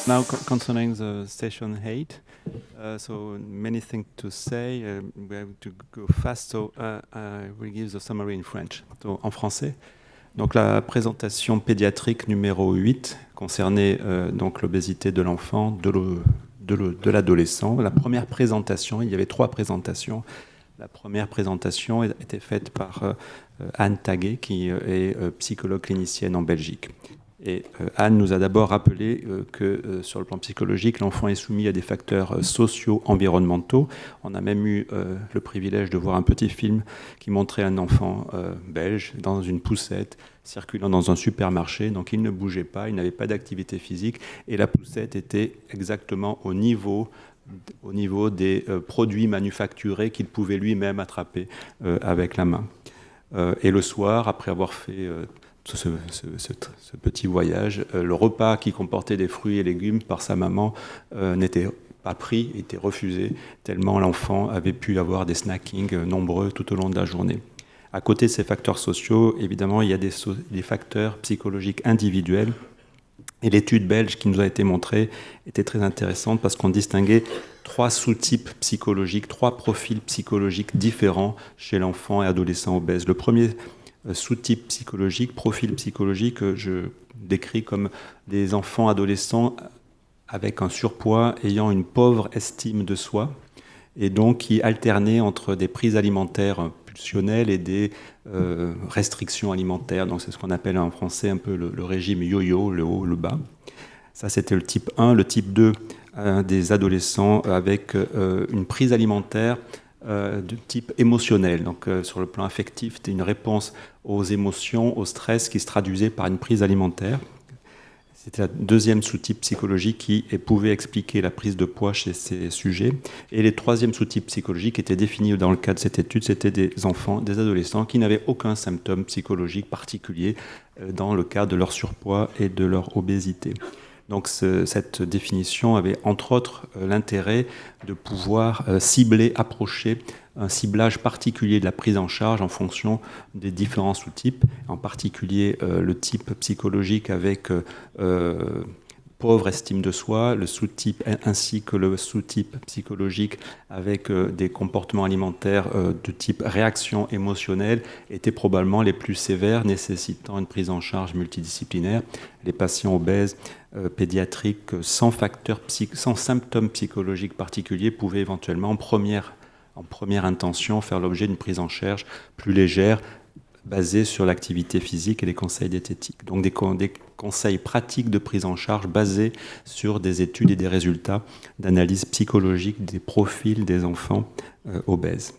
Now, concerning the station 8, so many things to say. We have to go fast, so I will give the summary in French. So, en français. Donc, la présentation pédiatrique numéro 8 concernait donc l'obésité de l'enfant, de l'adolescent. La première présentation, il y avait 3 présentations. La première présentation était faite par Anne Taguet, qui est psychologue clinicienne en Belgique. Et Anne nous a d'abord rappelé que sur le plan psychologique, l'enfant est soumis à des facteurs socio-environnementaux. On a même eu le privilège de voir un petit film qui montrait un enfant belge dans une poussette, circulant dans un supermarché. Donc il ne bougeait pas, il n'avait pas d'activité physique, et la poussette était exactement au niveau des produits manufacturés qu'il pouvait lui-même attraper avec la main. Et le soir, après avoir fait ce petit voyage, le repas qui comportait des fruits et légumes par sa maman n'était pas pris, était refusé, tellement l'enfant avait pu avoir des snackings nombreux tout au long de la journée. À côté de ces facteurs sociaux, évidemment, il y a des facteurs psychologiques individuels. Et l'étude belge qui nous a été montrée était très intéressante parce qu'on distinguait 3 sous-types psychologiques, 3 profils psychologiques différents chez l'enfant et adolescent obèse. Le premier sous-type psychologique, profil psychologique, je décris comme des enfants adolescents avec un surpoids, ayant une pauvre estime de soi, et donc qui alternaient entre des prises alimentaires pulsionnelles et des restrictions alimentaires. Donc c'est ce qu'on appelle en français un peu le régime yo-yo, le haut, le bas. Ça, c'était le type 1. Le type 2, des adolescents avec une prise alimentaire de type émotionnel. Donc sur le plan affectif, c'était une réponse aux émotions, au stress qui se traduisait par une prise alimentaire. C'était la deuxième sous-type psychologique qui pouvait expliquer la prise de poids chez ces sujets. Et les troisièmes sous-types psychologiques étaient définis dans le cadre de cette étude. C'était des enfants, des adolescents qui n'avaient aucun symptôme psychologique particulier dans le cadre de leur surpoids et de leur obésité. Donc cette définition avait entre autres l'intérêt de pouvoir cibler, approcher un ciblage particulier de la prise en charge en fonction des différents sous-types, en particulier le type psychologique avec pauvre estime de soi, le sous-type ainsi que le sous-type psychologique avec des comportements alimentaires de type réaction émotionnelle étaient probablement les plus sévères, nécessitant une prise en charge multidisciplinaire. Les patients obèses pédiatriques sans symptômes psychologiques particuliers pouvaient éventuellement en première intention faire l'objet d'une prise en charge plus légère, basée sur l'activité physique et les conseils diététiques. Donc des conseils pratiques de prise en charge basés sur des études et des résultats d'analyse psychologique des profils des enfants obèses.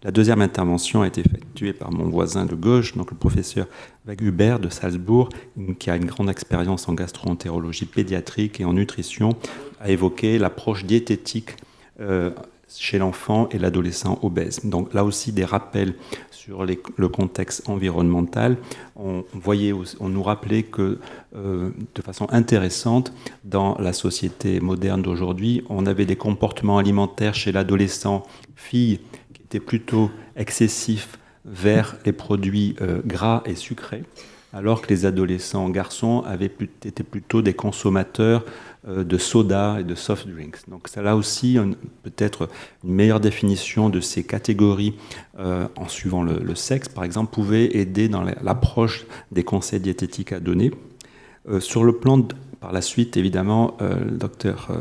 La deuxième intervention a été effectuée par mon voisin de gauche, donc le professeur Waghuber de Salzbourg, qui a une grande expérience en gastro-entérologie pédiatrique et en nutrition, a évoqué l'approche diététique chez l'enfant et l'adolescent obèse. Donc là aussi des rappels sur le contexte environnemental. On nous rappelait que de façon intéressante, dans la société moderne d'aujourd'hui, on avait des comportements alimentaires chez l'adolescent fille qui étaient plutôt excessifs vers les produits gras et sucrés, alors que les adolescents garçons étaient plutôt des consommateurs de soda et de soft drinks. Donc ça là aussi, peut-être une meilleure définition de ces catégories en suivant le sexe, par exemple, pouvait aider dans l'approche des conseils diététiques à donner. Sur le plan, par la suite, évidemment, le docteur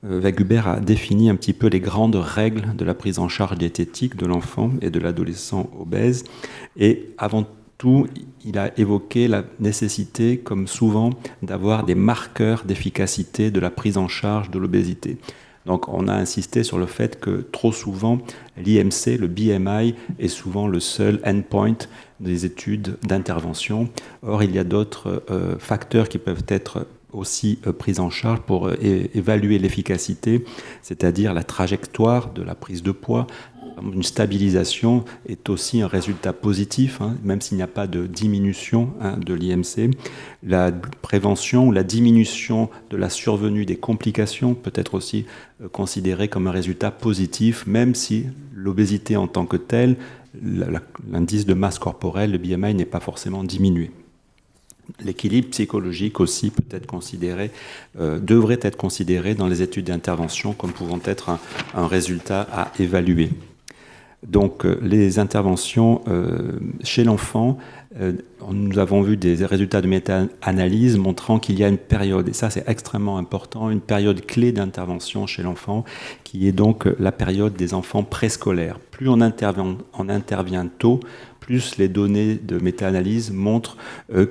Waghuber a défini un petit peu les grandes règles de la prise en charge diététique de l'enfant et de l'adolescent obèse. Et avant tout, il a évoqué la nécessité, comme souvent, d'avoir des marqueurs d'efficacité de la prise en charge de l'obésité. Donc on a insisté sur le fait que trop souvent, l'IMC, le BMI, est souvent le seul endpoint des études d'intervention. Or, il y a d'autres facteurs qui peuvent être aussi prise en charge pour évaluer l'efficacité, c'est-à-dire la trajectoire de la prise de poids. Une stabilisation est aussi un résultat positif, même s'il n'y a pas de diminution de l'IMC. La prévention ou la diminution de la survenue des complications peut être aussi considérée comme un résultat positif, même si l'obésité en tant que telle, l'indice de masse corporelle, le BMI, n'est pas forcément diminué. l'équilibre psychologique aussi peut être considéré, devrait être considéré dans les études d'intervention comme pouvant être un résultat à évaluer. Donc les interventions chez l'enfant, nous avons vu des résultats de méta-analyse montrant qu'il y a une période, et ça c'est extrêmement important, une période clé d'intervention chez l'enfant, qui est donc la période des enfants préscolaires. Plus on intervient tôt, plus les données de méta-analyse montrent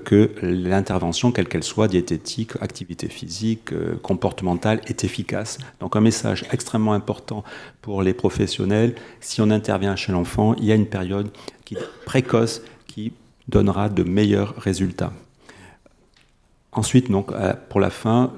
que l'intervention, quelle qu'elle soit, diététique, activité physique, comportementale, est efficace. Donc un message extrêmement important pour les professionnels, si on intervient chez l'enfant, il y a une période précoce qui donnera de meilleurs résultats. Ensuite, donc, pour la fin,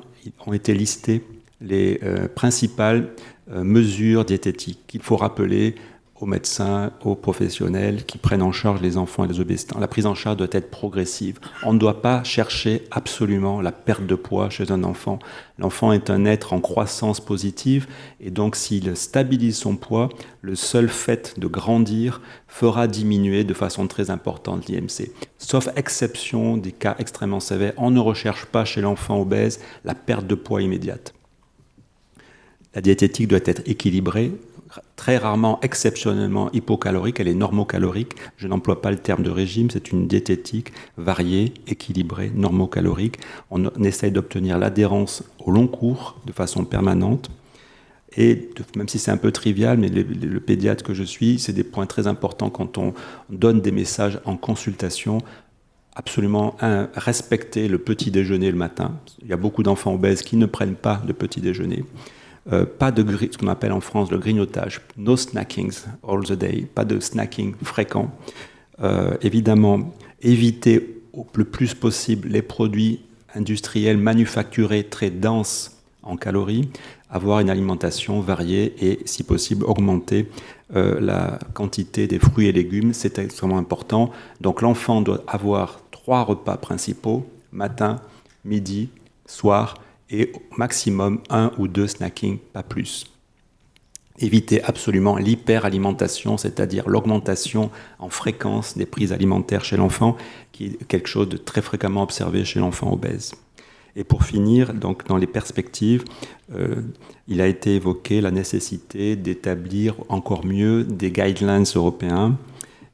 ont été listées les principales mesures diététiques qu'il faut rappeler aux médecins, aux professionnels qui prennent en charge les enfants et les obésitants. La prise en charge doit être progressive. On ne doit pas chercher absolument la perte de poids chez un enfant. L'enfant est un être en croissance positive et donc s'il stabilise son poids, le seul fait de grandir fera diminuer de façon très importante l'IMC. Sauf exception des cas extrêmement sévères, on ne recherche pas chez l'enfant obèse la perte de poids immédiate. La diététique doit être équilibrée, très rarement, exceptionnellement hypocalorique, elle est normocalorique. Je n'emploie pas le terme de régime, c'est une diététique variée, équilibrée, normocalorique. On essaye d'obtenir l'adhérence au long cours de façon permanente. Et même si c'est un peu trivial, mais le pédiatre que je suis, c'est des points très importants quand on donne des messages en consultation. Absolument, respecter le petit déjeuner le matin. Il y a beaucoup d'enfants obèses qui ne prennent pas de petit déjeuner. Pas de ce qu'on appelle en France le grignotage, no snackings all the day, pas de snacking fréquent. Évidemment, éviter le plus possible les produits industriels manufacturés très denses en calories, avoir une alimentation variée et, si possible, augmenter la quantité des fruits et légumes, c'est extrêmement important. Donc l'enfant doit avoir 3 repas principaux, matin, midi, soir, et au maximum 1 ou 2 snackings, pas plus. Éviter absolument l'hyperalimentation, c'est-à-dire l'augmentation en fréquence des prises alimentaires chez l'enfant, qui est quelque chose de très fréquemment observé chez l'enfant obèse. Et pour finir, donc dans les perspectives, il a été évoqué la nécessité d'établir encore mieux des guidelines européens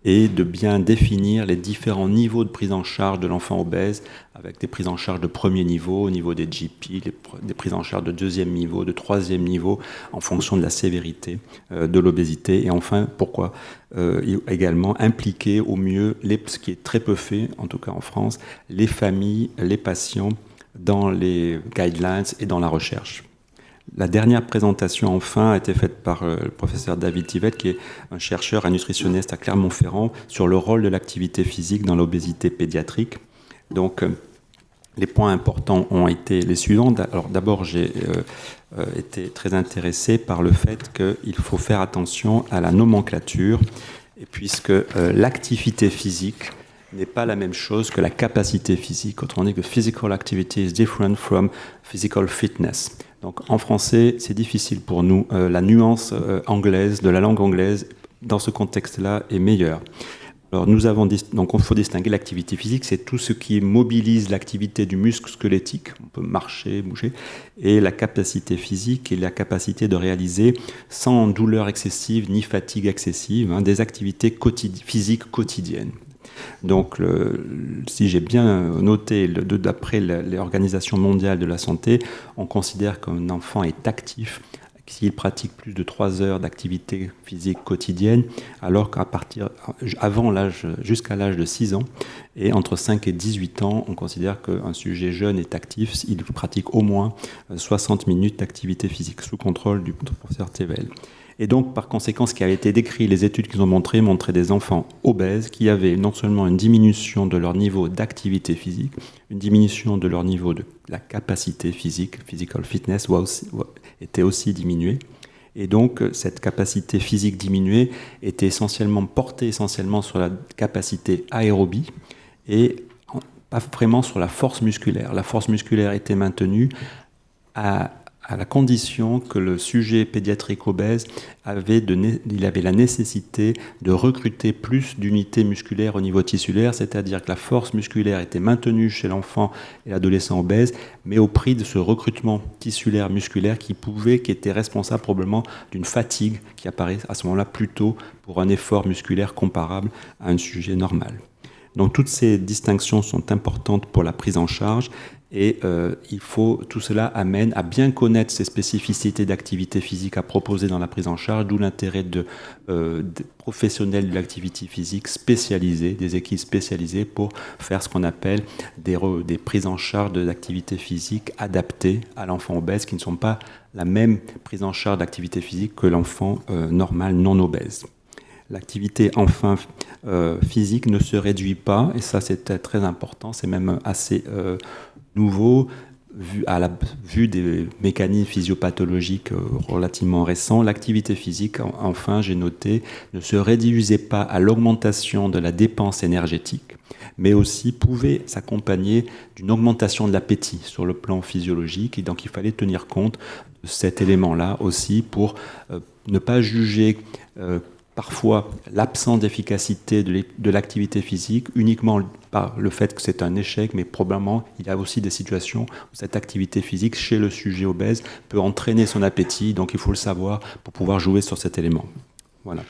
et de bien définir les différents niveaux de prise en charge de l'enfant obèse, avec des prises en charge de premier niveau, au niveau des GP, des prises en charge de deuxième niveau, de troisième niveau, en fonction de la sévérité de l'obésité. Et enfin, pourquoi également impliquer au mieux, ce qui est très peu fait, en tout cas en France, les familles, les patients, dans les guidelines et dans la recherche. La dernière présentation, enfin, a été faite par le professeur David Tivette, qui est un chercheur, un nutritionniste à Clermont-Ferrand, sur le rôle de l'activité physique dans l'obésité pédiatrique. Donc, les points importants ont été les suivants. Alors, d'abord, j'ai été très intéressé par le fait qu'il faut faire attention à la nomenclature, et puisque l'activité physique n'est pas la même chose que la capacité physique. Autrement dit, que physical activity is different from physical fitness. Donc en français, c'est difficile pour nous. La nuance anglaise, de la langue anglaise, dans ce contexte-là, est meilleure. Alors donc il faut distinguer l'activité physique, c'est tout ce qui mobilise l'activité du muscle squelettique, on peut marcher, bouger, et la capacité physique est la capacité de réaliser sans douleur excessive ni fatigue excessive des activités physiques quotidiennes. Donc, si j'ai bien noté, d'après l'Organisation mondiale de la santé, on considère qu'un enfant est actif s'il pratique plus de 3 heures d'activité physique quotidienne, alors jusqu'à l'âge de 6 ans, et entre 5 et 18 ans, on considère qu'un sujet jeune est actif s'il pratique au moins 60 minutes d'activité physique, sous contrôle du professeur Tevel. Et donc, par conséquent, ce qui avait été décrit, les études qu'ils ont montré des enfants obèses qui avaient non seulement une diminution de leur niveau d'activité physique, une diminution de leur niveau de la capacité physique, physical fitness, était aussi diminuée. Et donc, cette capacité physique diminuée était portée essentiellement sur la capacité aérobie et pas vraiment sur la force musculaire. La force musculaire était maintenue à la condition que le sujet pédiatrique obèse il avait la nécessité de recruter plus d'unités musculaires au niveau tissulaire, c'est-à-dire que la force musculaire était maintenue chez l'enfant et l'adolescent obèse, mais au prix de ce recrutement tissulaire musculaire qui était responsable probablement d'une fatigue qui apparaît à ce moment-là plutôt pour un effort musculaire comparable à un sujet normal. Donc toutes ces distinctions sont importantes pour la prise en charge et tout cela amène à bien connaître ces spécificités d'activité physique à proposer dans la prise en charge, d'où l'intérêt de professionnels de l'activité physique spécialisés, des équipes spécialisées pour faire ce qu'on appelle des prises en charge de l'activité physique adaptées à l'enfant obèse, qui ne sont pas la même prise en charge d'activité physique que l'enfant normal non obèse. L'activité enfin physique ne se réduit pas, et ça c'est très important, c'est même assez nouveau, vu des mécanismes physiopathologiques relativement récents. L'activité physique, enfin j'ai noté, ne se réduisait pas à l'augmentation de la dépense énergétique, mais aussi pouvait s'accompagner d'une augmentation de l'appétit sur le plan physiologique, et donc il fallait tenir compte de cet élément-là aussi pour ne pas juger parfois l'absence d'efficacité de l'activité physique uniquement par le fait que c'est un échec, mais probablement il y a aussi des situations où cette activité physique chez le sujet obèse peut entraîner son appétit, donc il faut le savoir pour pouvoir jouer sur cet élément. Voilà.